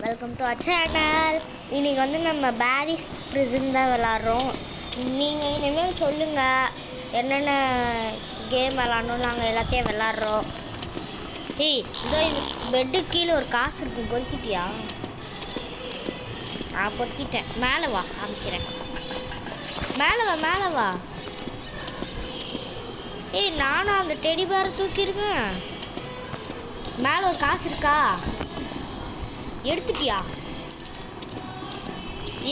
Welcome to our channel. இன்றைக்கி வந்து நம்ம பாரிஸ் பிரிசன் தான் விளாட்றோம். நீங்கள் இனிமேல் சொல்லுங்கள் என்னென்ன கேம் விளாட்ணும். நாங்கள் எல்லாத்தையும் விளாட்றோம். இதோ இது பெட்டு கீழே ஒரு காசு இருக்கும், பொறுக்கிட்டியா? நான் பொறுக்கிட்டேன். மேலே வா, காமிக்கிறேன். மேலே வா. நானும் அந்த டெடி பேரை தூக்கிடுவேன். மேலே ஒரு காசு இருக்கா? எடுத்துட்டியா?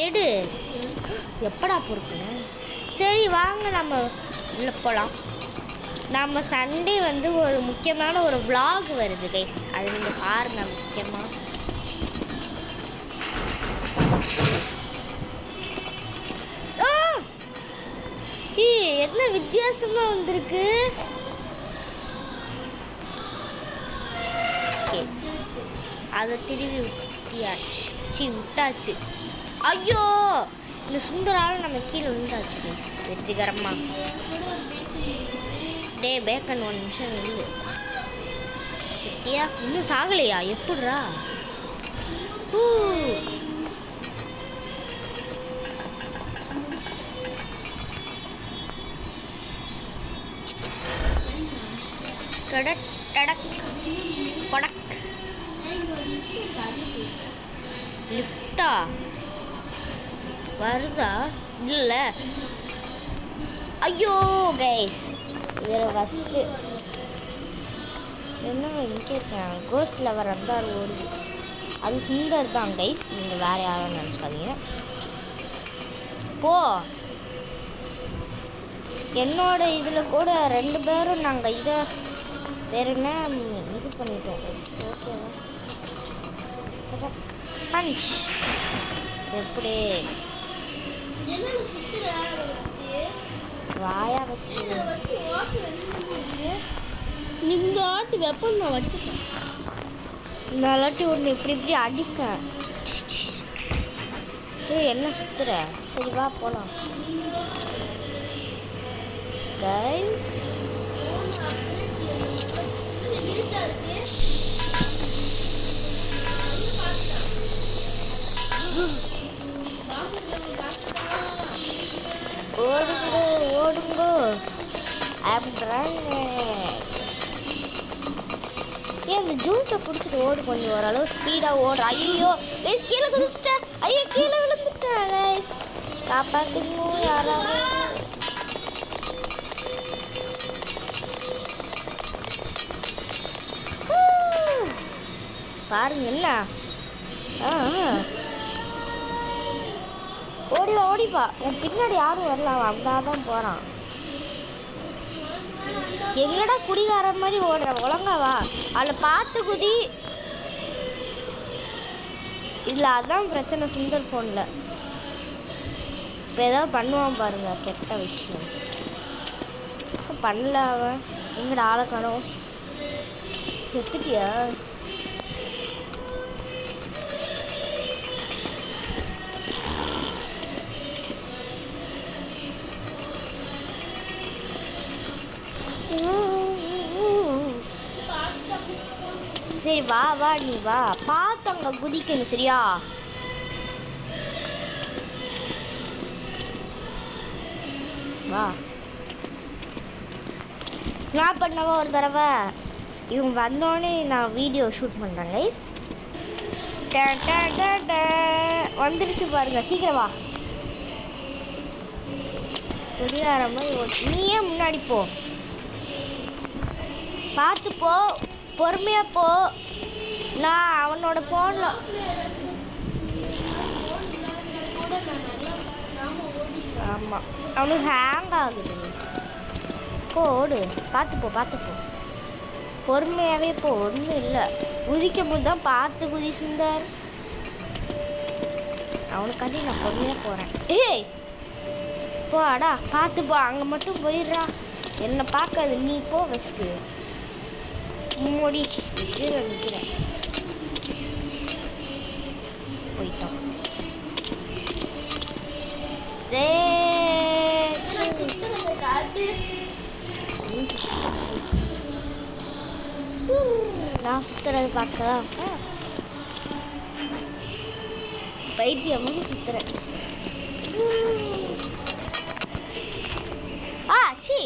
எடு. எப்படா பொறுக்கணும்? சரி வாங்க நம்ம உள்ள போகலாம். நம்ம சண்டே வந்து ஒரு முக்கியமான ஒரு vlog வருது கைஸ், அது நீங்கள் பாருங்கள். முக்கியமாக என்ன வித்தியாசமாக வந்திருக்கு. அதை திருவி விட்டாச்சு. ஐயோ, இந்த சுந்தரால் நம்ம கீழே விழுந்தாச்சு கைஸ் வெற்றிகரமாக. பேக்கன் 1 நிமிஷம் இல்லை சத்தியா, இன்னும் சாகலையா? எப்படிரா? கடக் கடக் படக். லிஃப்டா வருதா? இல்லை. ஐயோ கைஸ், இதில் ஃபஸ்ட்டு என்ன இங்கே இருக்கேன். கோஸ்ட் லவர் வந்தார் ஓடுது. அது சுந்தர் தான் கைஸ், நீங்கள் வேறு யாரும் நினச்சிக்காதீங்க. போ. என்னோட இதில் கூட 2 பேரும் நாங்கள் இதை வேறு என்ன இது பண்ணிட்டோம். ஓகேவா? பஞ்ச். எப்படி வாயா வச்சு இந்த ஆட்டு வெப்பம் நான் வச்சுப்பேன். நாளாட்டி ஒன்று இப்படி அடிக்க. என்ன சுத்துற? சரி வா போகலாம் கைஸ். ஓடுங்கோ. இந்த ஜூஸை குடிச்சிட்டு ஓடு, கொஞ்சம் ஓரளவு ஸ்பீடாக ஓடுற. ஐயோ கைஸ், கீழே குதிச்சிட்டேன். ஐயோ கீழே விழுந்துட்டேன் கைஸ், காப்பாற்றுங்க யாராவது. பாருங்க என்ன. ஓடிப்பா. என் பின்னாடி யாரும் வரலாம், அவன் போகிறான். எங்கடா குடிகார மாதிரி ஓடுற? ஒழுங்காவா, அதில் பார்த்து குதி. இல்லை, அதுதான் பிரச்சனை சுந்தர் ஃபோனில். இப்போ ஏதாவது பண்ணுவான் பாருங்க, கெட்ட விஷயம் பண்ணல அவன். எங்கடா ஆளை காணோம்? செத்துட்டியா? சரி வா நீ வா, பார்த்து அங்கே குதிக்கணும் சரியா? வா. நான் பண்ணவா ஒரு தடவை. இவங்க வந்தோடனே நான் வீடியோ ஷூட் பண்ணுறேன் கைஸ். வந்துடுச்சு பாருங்க, சீக்கிரம் வா. குடியார மாதிரி நீயே முன்னாடி போ. பார்த்து போ, பொறுமையாக போ. நான் அவனோட ஃபோனில் ஆமாம், அவனுக்கு ஹேங் ஆகுது. ஓடு, பார்த்து போ. பொறுமையாகவே போ, ஒன்றும் இல்லை. குதிக்கும் போது தான் பார்த்து குதி சுந்தர். அவனுக்காண்டி நான் பொறுமையாக போகிறேன். போடா, பார்த்து போ. அங்கே மட்டும் போயிடுறா, என்னை பார்க்காது. நீ போ ஃபஸ்ட்டு. மூடி நிற்கிறேன். போயிட்டோம். நான் சுற்றுறது பார்க்கலாம். பைத்தியம்னு சுத்துறேன். சி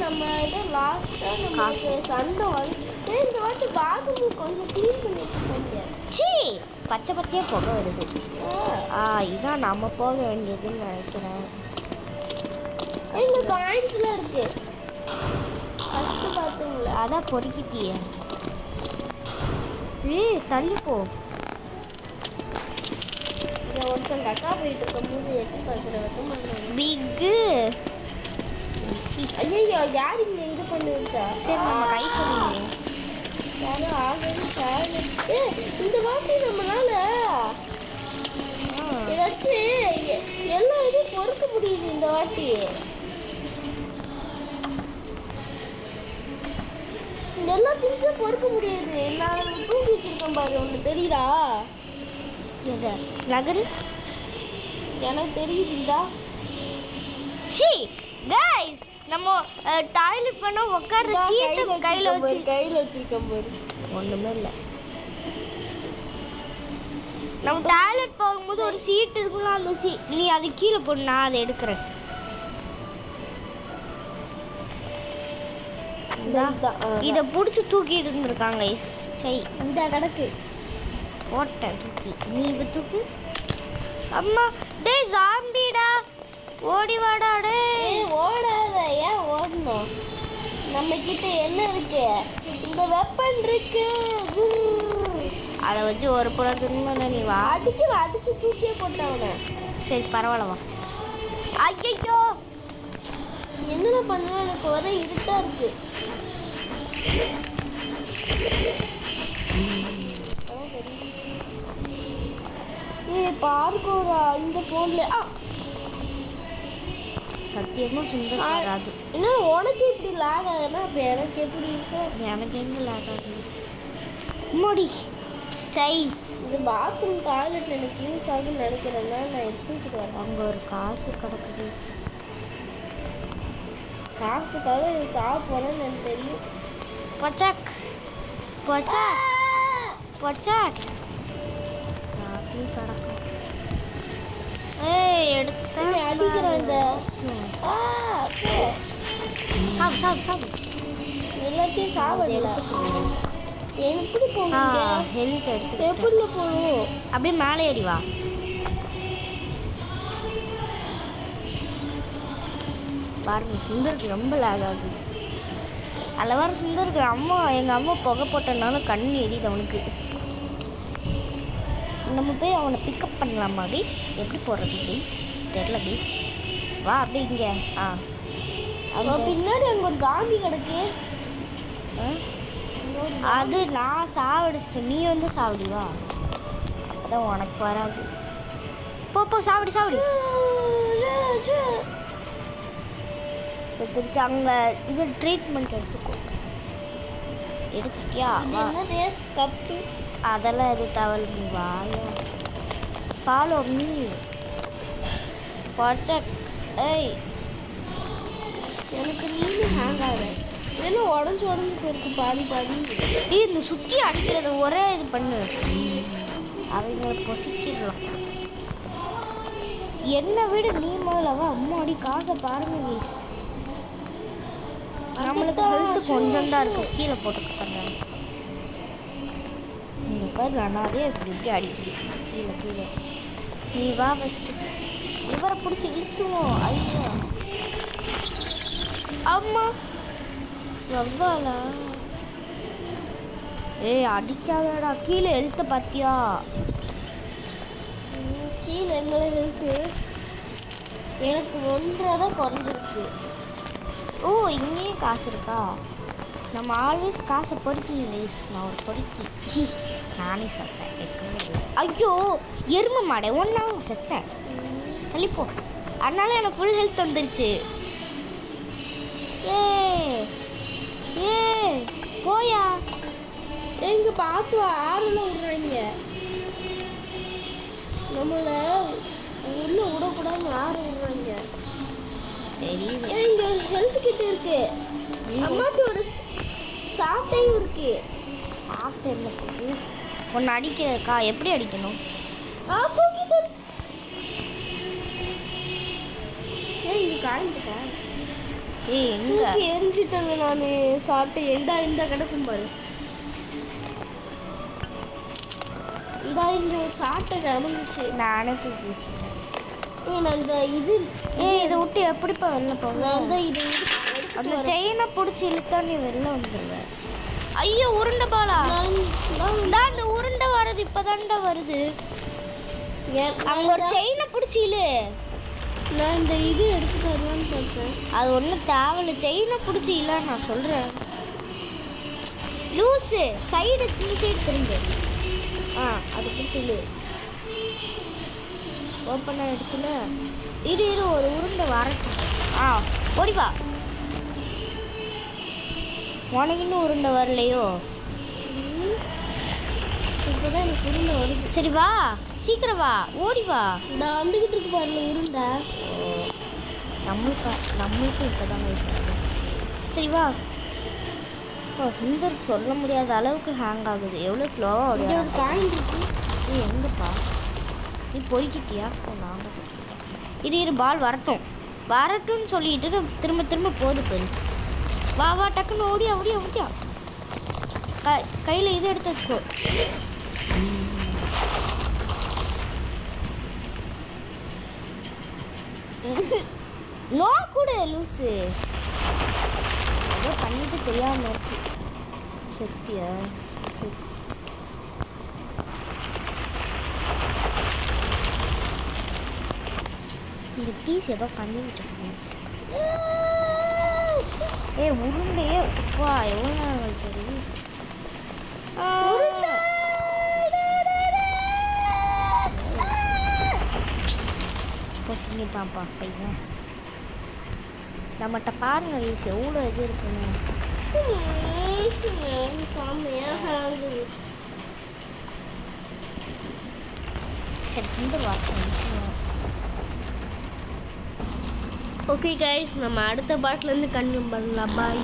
நம்ம இதை லாஸ்டா நமக்கு சண்டை வந்து இந்த வாட்டி பாத்ரூம் கொஞ்சம் க்ளீன் பண்ணி வச்சுக்கோங்க. சி பச்சை பச்சையாக போக வருது. இதான் நம்ம போக வேண்டியதுன்னு நினைக்கிறேன். இந்த காயின்ஸ்லாம் இருக்கு. ஃபர்ஸ்ட் பாத்ரூம்ல அதான் பொறுக்கிட்டியே. தள்ளி போ. ஒருத்தங்க அக்கா போயிட்டு இருக்கும்போது எட்டி பார்க்குற பிக்கு. ஐயோ யார் இங்க இது பண்ணி வச்சா? சரி நம்ம கை பண்ணுங்க. யாரும் ஆல்ரெடி இந்த வாட்டி நம்மளால ஏதாச்சும் எல்லா இதையும் பொறுக்க முடியுது இந்த வாட்டி. எல்லா திங்ஸும் பொறுக்க முடியுது. நான் தூக்கி வச்சிருக்கேன் பாரு, ஒன்று தெரியுதா? எது நகரு? எனக்கு தெரியுதுடா. சி गाइस நம்ம டாய்லெட் பண்ண உட்கார்ற சீட் கையில வச்சிருக்கேன் பாரு. ஒண்ணுமே இல்ல. நம்ம டாய்லெட் போகும்போது ஒரு சீட் இருக்கும்ல, அந்த நீ அதை கீழே போடு, நான் அதை எடுக்கிறேன். இதை பிடிச்சி தூக்கிட்டு இருந்திருக்காங்க. சரி இந்த கிடக்கு ஓட்டேன் தூக்கி. நீ இப்போ தூக்கு. அம்மா டே ஜாம்பிடா, ஓடி வாடா. டே ஓடாத. ஏன் ஓடணும்? நம்ம கிட்ட என்ன இருக்கு? இந்த வெப்பன் இருக்கு. அதை வச்சு ஒரு புறம் திரும்ப நீ வா. அடிச்சு தூக்கியே போட்டவன. சரி பரவாயில்ல வா. ஐயோ என்னென்ன பண்ண? எனக்கு ஒரே இருட்டா இருக்கு. பார்க்கோரா இந்த போன்ல சத்தியமா சுந்தர் வராது. என்ன உனக்கு இப்படி லாக் ஆகுதுன்னா அப்போ எனக்கு எப்படி இருக்கும்? எனக்கு எங்க லாக் ஆகுது மோடி. சரி இந்த பாத்ரூம் டாய்லெட் எனக்கு யூஸ் ஆகுன்னு நினைக்கிறேன்னா நான் எடுத்துக்கிட்டு வரேன். அங்கே ஒரு காசு கிடக்குது. காசுக்காக சாப்பிட போனேன்னு எனக்கு தெரியும். பச்சாக் பச்சாக் பச்சாக் கிடக்கும். எடுத்தேன் அடிக்கிறேன். இந்த சாவு எல்லாத்தையும் சாப்பிடல. எப்படி போகணும்? ஹெல்த் எடுத்து எப்படி போகணும்? அப்படியே மேலே ஏறி வா. பாருங்க சுந்தருக்கு ரொம்ப லேக் ஆகுது. அதில் வர சுந்தருக்கு எங்கள் அம்மா புகை போட்டனால கண் எரியுது அவனுக்கு. நம்ம போய் அவனை பிக்கப் பண்ணலாமா கைஸ்? எப்படி போடுறது கைஸ்? தெரியல கைஸ். வா அப்படியே இங்கே. அவன் பின்னாடி அங்கே ஒரு காந்தி கிடக்கு. அது நான் சாவடிச்சிட்டேன். நீ வந்து சாவடி வா, அப்போதான் உனக்கு வராது. போ சாவடி செத்துருச்சு. அங்கே இது ட்ரீட்மெண்ட் எடுத்துட்டியா? கப்பு அதெல்லாம் எது தவறு. நீ வாயா ஃபாலோ மீ. பச்சக். ஏய் எனக்கு நீங்க ஹேங் ஆகுது. இதெல்லாம் உடஞ்சி போயிருக்கு பாதி. இந்த சுற்றி அடிக்கிறது ஒரே இது பண்ணு, அவங்களை பொசிக்கிடலாம். என்னை விட நீ முதலவா அம்மா அடி காசை பாருங்க கைஸ். நம்மளுக்கு ஹெல்த் கொஞ்சம் தான் இருக்கு. கீழே போட்டுக்கிட்டாங்க. இந்த பேர் நானே இப்படி அடிக்குது. கீழே நீ வா ஃபஸ்ட்டு. இவரை பிடிச்சி இழுத்துவோம். ஐயோ அம்மா எவ்வாலா. அடிக்காதடா. கீழே ஹெல்த்தை பார்த்தியா? கீழே எங்களை ஹெல்த்து எனக்கு 1.5 தான் குறைஞ்சிருக்கு. ஓ இங்கேயே காசு இருக்கா? நம்ம ஆல்வேஸ் காசை பொறுக்கி. நான் ஒரு பொறுக்கி நானே செத்தேன். ஐயோ எருமை மாடை ஒன்றா செத்தேன். தள்ளிப்போ. அதனால எனக்கு ஃபுல் ஹெல்த் வந்துருச்சு. ஏ போயா. எங்க பார்த்து ஆறுல விடுறீங்க. நம்மளை உள்ள விடக்கூடாது. ஆறு விடுறாங்க. தெரியுது. இங்க ஹெல்த் கிட்ட இருக்கு. அம்மாட்டு ஒரு சாட்டையும் இருக்கு. சாப்பிட்டு என்னத்துக்கு? ஒன்று அடிக்கிறதுக்கா எப்படி அடிக்கணும்? தூக்கிட்டு இங்கே காய்ஞ்சிட்டா ஏய் எங்க தூக்கி எரிஞ்சிட்டேங்க நான் சாப்பிட்டு எந்தா கிடக்கும் பாரு. இந்த சாப்பிட்ட கிடந்துச்சு. நானே தூக்கி வச்சுட்டேன். நான் இந்த இது இதை விட்டு எப்படிப்பா வெளில போவேன்? நான் தான் இது அந்த செயினை பிடிச்சி இழுத்தா நீ வெளில வந்துடுவேன். ஐயோ உருண்டை பாலா, அந்த உருண்டை வர்றது இப்போதான்டா வருது. அங்கே ஒரு செயினை பிடிச்சி இழு. நான் இந்த இது எடுத்துட்டு வரலான்னு பார்த்தேன். அது ஒன்றும் தேவையில்ல, செயினை பிடிச்சி இல்லை நான் சொல்கிறேன். லூஸு சைடு இந்த சைடு திரும்ப. அது பிடிச்சி இழு. ஓப்பன் ஆகிடுச்சுல. இரு ஒரு உருண்டை வரச்சு. ஓடிவா. உனக்கு இன்னும் உருண்டை வரலையோ? இப்போதான் எனக்கு உருண்டை வருது. சரி வா, சீக்கிரம் வா, ஓடி வா. நான் வந்துக்கிட்டு இருக்கு பாருங்க உருண்டை. நம்மளுக்கும் இப்போ தான் வயசு. சரி வா. சுந்தர் சொல்ல முடியாத அளவுக்கு ஹேங் ஆகுது. எவ்வளோ ஸ்லோவாக இங்கே ஒரு காயின் இருக்கு. நீ எங்கப்பா? நீ பொறிக்கிட்டியா? நாங்கள் பொறிக்கிட்டோம். இரு பால் வரட்டும்னு சொல்லிட்டு திரும்ப போகுது பெரு. வா டக்குன்னு ஓடியா. கையில் இது எடுத்து வச்சுக்கோ. நோ கூட லூஸு ஏதோ பண்ணிட்டு தெரியாம இருக்கு. சத்தியா இந்த பீஸ் ஏதோ பண்ணிவிட்டு ப்ளீஸ். உருண்டையே அப்பா எவ்வளோ நேரம் சரி. பசிங்கிட்டான்ப்பா பையன். நம்மகிட்ட பாருங்க வயசு எவ்வளோ இது இருக்குன்னு. சரி சுந்தர் வார்த்தை. ஓகே கைஸ், நம்ம அடுத்த பாட்டிலேருந்து கண்டினியூ பண்ணலாம். பாய்.